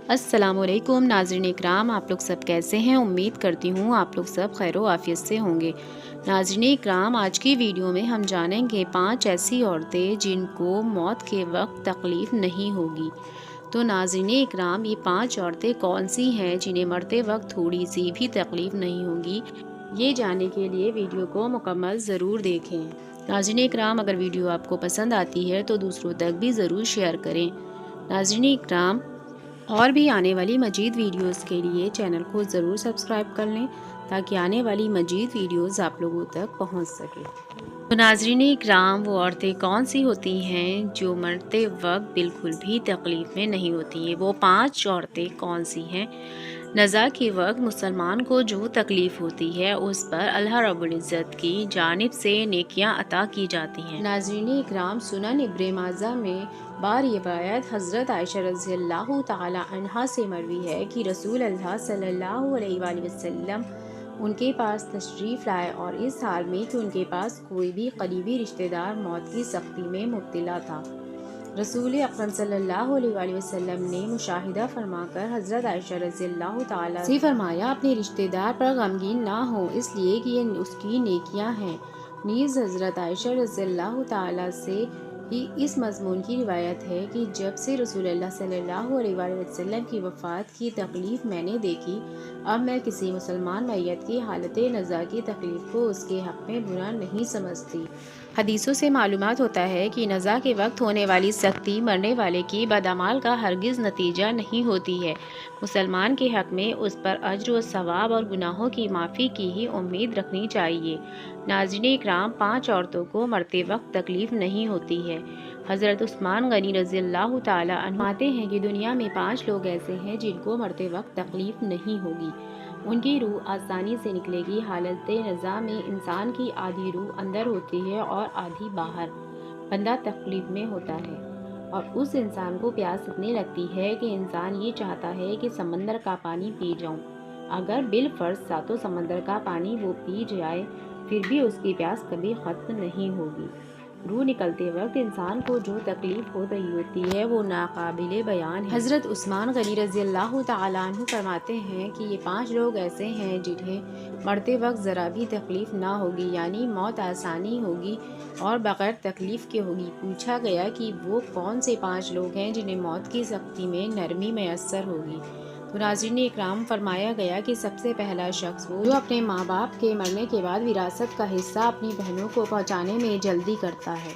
अस्सलाम वालेकुम नाज़रीन इकराम, आप लोग सब कैसे हैं। उम्मीद करती हूँ आप लोग सब खैर व आफियत से होंगे। नाज़रीन इकराम, आज की वीडियो में हम जानेंगे 5 ऐसी औरतें जिनको मौत के वक्त तकलीफ़ नहीं होगी। तो नाज़रीन इकराम, ये 5 औरतें कौन सी हैं जिन्हें मरते वक्त थोड़ी सी भी तकलीफ़ नहीं होगी, ये जानने के लिए वीडियो को मुकम्मल ज़रूर देखें। नाज़रीन इकराम, अगर वीडियो आपको पसंद आती है तो दूसरों तक भी ज़रूर शेयर करें। नाज़रीन इकराम, और भी आने वाली मजीद वीडियोस के लिए चैनल को ज़रूर सब्सक्राइब कर लें ताकि आने वाली मजीद वीडियोस आप लोगों तक पहुंच सके। तो नाज़रीन इकराम, वो औरतें कौन सी होती हैं जो मरते वक्त बिल्कुल भी तकलीफ़ में नहीं होती हैं। वो 5 औरतें कौन सी हैं। नज़ा के वक्त मुसलमान को जो तकलीफ़ होती है उस पर अल्लाह रब्बुल इज़्ज़त की जानिब से नेकियां अता की जाती हैं। नाज़रीन इकराम, सुनन इब्न माजा में बार रिवायत हज़रत आयशा रज़ियल्लाहु ताला अन्हा से मरवी है कि रसूल अल्लाह सल्लल्लाहु अलैहि वसल्लम उनके पास तशरीफ़ लाए और इस हाल में कि उनके पास कोई भी करीबी रिश्तेदार मौत की सख्ती में मुब्तला था। रसूल अकरम सल्लल्लाहु अलैहि वसल्लम ने मुशाहिदा फरमाकर हज़रत आयशा रज़ियल्लाहु ताला से फरमाया, अपने रिश्तेदार पर गमगीन ना हो, इसलिए कि ये उसकी नेकियां हैं। नीज़ हज़रत आयशा रज़ियल्लाहु ताला से ही इस मज़मून की रिवायत है कि जब से रसूलुल्लाह सल्लल्लाहु अलैहि वसल्लम की वफ़ात की तकलीफ़ मैंने देखी, अब मैं किसी मुसलमान मैयत की हालत नज़ा की तकलीफ़ को उसके हक़ में बुरा नहीं समझती। हदीसों से मालूमात होता है कि नज़ा के वक्त होने वाली सख्ती मरने वाले की बदअमाल का हरगिज़ नतीजा नहीं होती है। मुसलमान के हक़ में उस पर अज्र व सवाब और गुनाहों की माफ़ी की ही उम्मीद रखनी चाहिए। नाज़रीन इकराम, 5 औरतों को मरते वक्त तकलीफ़ नहीं होती है। हज़रत उस्मान गनी रज़ियल्लाहु ताला अन्हु फरमाते हैं कि दुनिया में 5 लोग ऐसे हैं जिनको मरते वक्त तकलीफ़ नहीं होगी। उनकी रूह आसानी से निकलेगी। हालत नज़ा में इंसान की आधी रूह अंदर होती है और आधी बाहर। बंदा तकलीफ में होता है और उस इंसान को प्यास इतनी लगती है कि इंसान ये चाहता है कि समंदर का पानी पी जाऊं। अगर बिलफर्ज सातों समंदर का पानी वो पी जाए फिर भी उसकी प्यास कभी ख़त्म नहीं होगी। रूह निकलते वक्त इंसान को जो तकलीफ़ हो रही होती है वो नाकाबिले बयान है। हज़रत उस्मान गनी रज़ियल्लाहु ताला अन्हु फरमाते हैं कि ये 5 लोग ऐसे हैं जिन्हें मरते वक्त ज़रा भी तकलीफ़ ना होगी, यानी मौत आसानी होगी और बग़ैर तकलीफ़ के होगी। पूछा गया कि वो कौन से 5 लोग हैं जिन्हें मौत की सख्ती में नरमी मैसर होगी। तो नाज़रीन इकराम, फरमाया गया कि सबसे पहला शख्स वो जो अपने माँ बाप के मरने के बाद विरासत का हिस्सा अपनी बहनों को पहुँचाने में जल्दी करता है,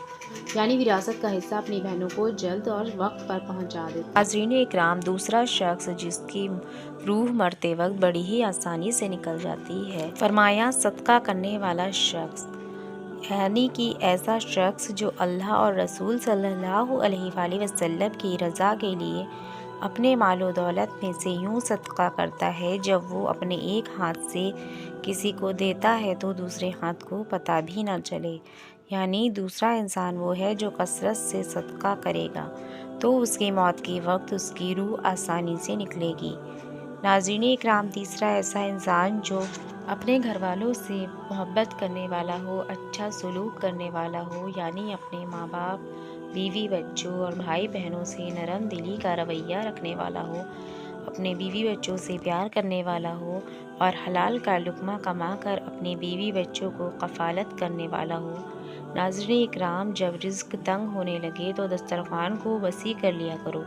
यानी विरासत का हिस्सा अपनी बहनों को जल्द और वक्त पर पहुँचा देता है। नाज़रीन इकराम, दूसरा शख्स जिसकी रूह मरते वक्त बड़ी ही आसानी से निकल जाती है, फरमाया सदका करने वाला शख्स, यानी कि ऐसा शख्स जो अल्लाह और रसूल सल्लल्लाहु अलैहि वसल्लम की रज़ा के लिए अपने मालो दौलत में से यूँ सदका करता है जब वो अपने एक हाथ से किसी को देता है तो दूसरे हाथ को पता भी ना चले। यानी दूसरा इंसान वो है जो कसरत से सदका करेगा तो उसकी मौत के वक्त उसकी रूह आसानी से निकलेगी। नाज़रीन इकराम, तीसरा ऐसा इंसान जो अपने घर वालों से मोहब्बत करने वाला हो, अच्छा सलूक करने वाला हो, यानी अपने माँ बाप, बीवी बच्चों और भाई बहनों से नरम दिली का रवैया रखने वाला हो, अपने बीवी बच्चों से प्यार करने वाला हो और हलाल का लुक़मा कमा कर अपने बीवी बच्चों को कफ़ालत करने वाला हो। नाज़रीन इकराम, जब रिज़्क तंग होने लगे तो दस्तरखान को वसी कर लिया करो,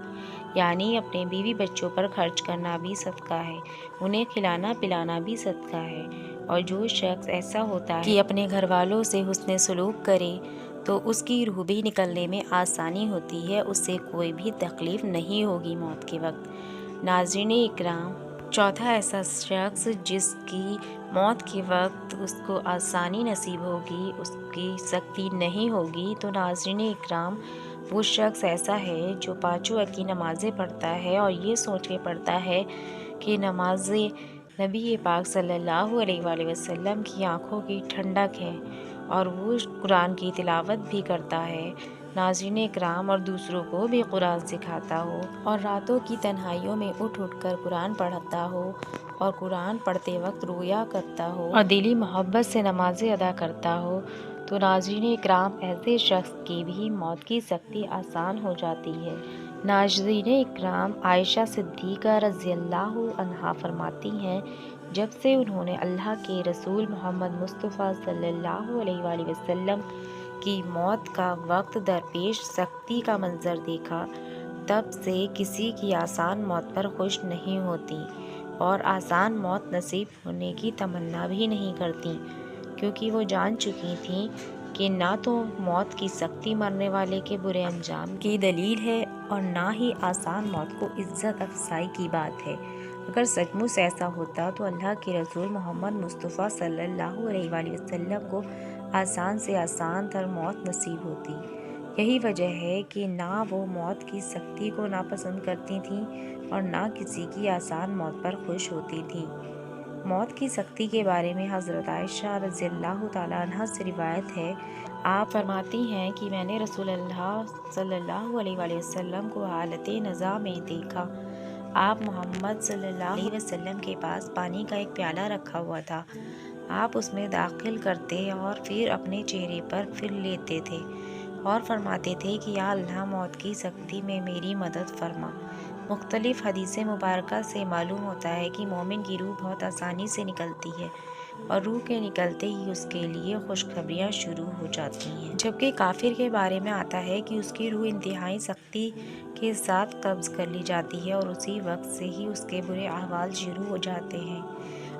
यानी अपने बीवी बच्चों पर खर्च करना भी सदका है, उन्हें खिलाना पिलाना भी सदका है। और जो शख्स ऐसा होता है कि अपने घर वालों से हुस्न सलूक करे तो उसकी रूह भी निकलने में आसानी होती है, उससे कोई भी तकलीफ़ नहीं होगी मौत के वक्त। नाज़रीन इकराम, चौथा ऐसा शख्स जिसकी मौत के वक्त उसको आसानी नसीब होगी, उसकी सख्ती नहीं होगी, तो नाज़रीन इकराम, वो शख्स ऐसा है जो 5 वक्त की नमाज़ें पढ़ता है और ये सोच के पढ़ता है कि नमाज़ें नबी पाक सल्लल्लाहु अलैहि वसल्लम की आँखों की ठंडक है और वो कुरान की तिलावत भी करता है। नाज़रीन इकराम, और दूसरों को भी कुरान सिखाता हो और रातों की तन्हाइयों में उठ कर कुरान पढ़ता हो और कुरान पढ़ते वक्त रोया करता हो और दिली मोहब्बत से नमाज़ें अदा करता हो, तो नाज़रीन इकराम, ऐसे शख्स की भी मौत की सख्ती आसान हो जाती है, ناظرین اکرام، عائشہ صدیقہ رضی اللہ عنہا فرماتی ہیں، جب سے انہوں نے اللہ کے رسول محمد مصطفیٰ صلی اللہ علیہ وآلہ وسلم کی موت کا وقت درپیش سختی کا منظر دیکھا، تب سے کسی کی آسان موت پر خوش نہیں ہوتی اور آسان موت نصیب ہونے کی تمنا بھی نہیں کرتی، کیونکہ وہ جان چکی تھیں کہ نہ تو موت کی سختی مرنے والے کے برے انجام کی دلیل ہے اور نہ ہی آسان موت کو عزت افزائی کی بات ہے۔ اگر سچ مچ ایسا ہوتا تو اللہ کے رسول محمد مصطفیٰ صلی اللہ علیہ وآلہ وسلم کو آسان سے آسان تر موت نصیب ہوتی۔ یہی وجہ ہے کہ نہ وہ موت کی سختی کو ناپسند کرتی تھیں اور نہ کسی کی آسان موت پر خوش ہوتی تھیں۔ موت کی سختی کے بارے میں حضرت عائشہ رضی اللہ تعالیٰ عنہا سے روایت ہے، آپ فرماتی ہیں کہ میں نے رسول اللہ صلی اللہ علیہ وآلہ وسلم کو حالت نزاع میں دیکھا۔ آپ محمد صلی اللہ علیہ وسلم کے پاس پانی کا ایک پیالہ رکھا ہوا تھا، آپ اس میں داخل کرتے اور پھر اپنے چہرے پر پھر لیتے تھے اور فرماتے تھے کہ یا اللہ، موت کی سختی میں میری مدد فرما۔ مختلف حدیث مبارکہ سے معلوم ہوتا ہے کہ مومن کی روح بہت آسانی سے نکلتی ہے اور روح کے نکلتے ہی اس کے لیے خوشخبریاں شروع ہو جاتی ہیں، جبکہ کافر کے بارے میں آتا ہے کہ اس کی روح انتہائی سختی کے ساتھ قبض کر لی جاتی ہے اور اسی وقت سے ہی اس کے برے احوال شروع ہو جاتے ہیں۔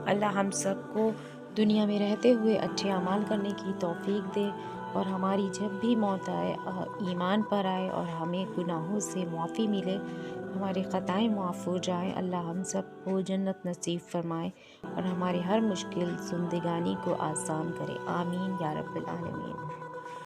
اللہ ہم سب کو دنیا میں رہتے ہوئے اچھے اعمال کرنے کی توفیق دے اور ہماری جب بھی موت آئے ایمان پر آئے اور ہمیں گناہوں سے معافی ملے، ہماری خطائیں معاف ہو جائیں۔ اللہ ہم سب کو جنت نصیب فرمائے اور ہماری ہر مشکل زندگانی کو آسان کرے، آمین یا رب العالمین۔